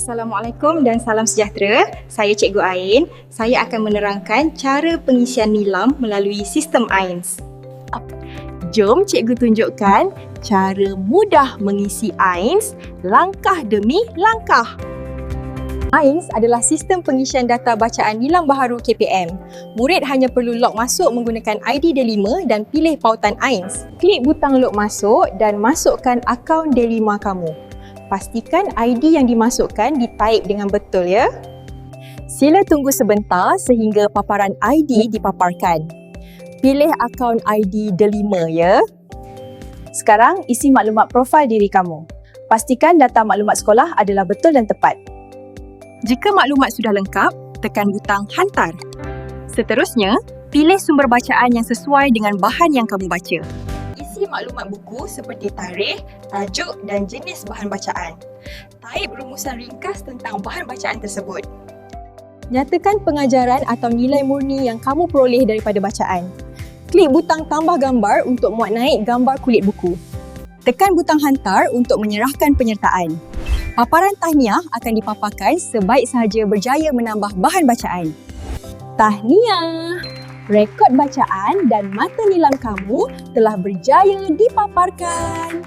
Assalamualaikum dan salam sejahtera. Saya Cikgu Ain. Saya akan menerangkan cara pengisian nilam melalui sistem AINS. Jom cikgu tunjukkan cara mudah mengisi AINS langkah demi langkah. AINS adalah sistem pengisian data bacaan nilam baharu KPM. Murid hanya perlu log masuk menggunakan ID D5 dan pilih pautan AINS. Klik butang log masuk dan masukkan akaun D5 kamu. Pastikan ID yang dimasukkan di-type dengan betul ya. Sila tunggu sebentar sehingga paparan ID dipaparkan. Pilih akaun ID D5 ya. Sekarang isi maklumat profil diri kamu. Pastikan data maklumat sekolah adalah betul dan tepat. Jika maklumat sudah lengkap, tekan butang hantar. Seterusnya, pilih sumber bacaan yang sesuai dengan bahan yang kamu baca. Isi maklumat buku seperti tarikh, tajuk dan jenis bahan bacaan. Type rumusan ringkas tentang bahan bacaan tersebut. Nyatakan pengajaran atau nilai murni yang kamu peroleh daripada bacaan. Klik butang tambah gambar untuk muat naik gambar kulit buku. Tekan butang hantar untuk menyerahkan penyertaan. Paparan tahniah akan dipaparkan sebaik sahaja berjaya menambah bahan bacaan. Tahniah! Rekod bacaan dan mata nilam kamu telah berjaya dipaparkan.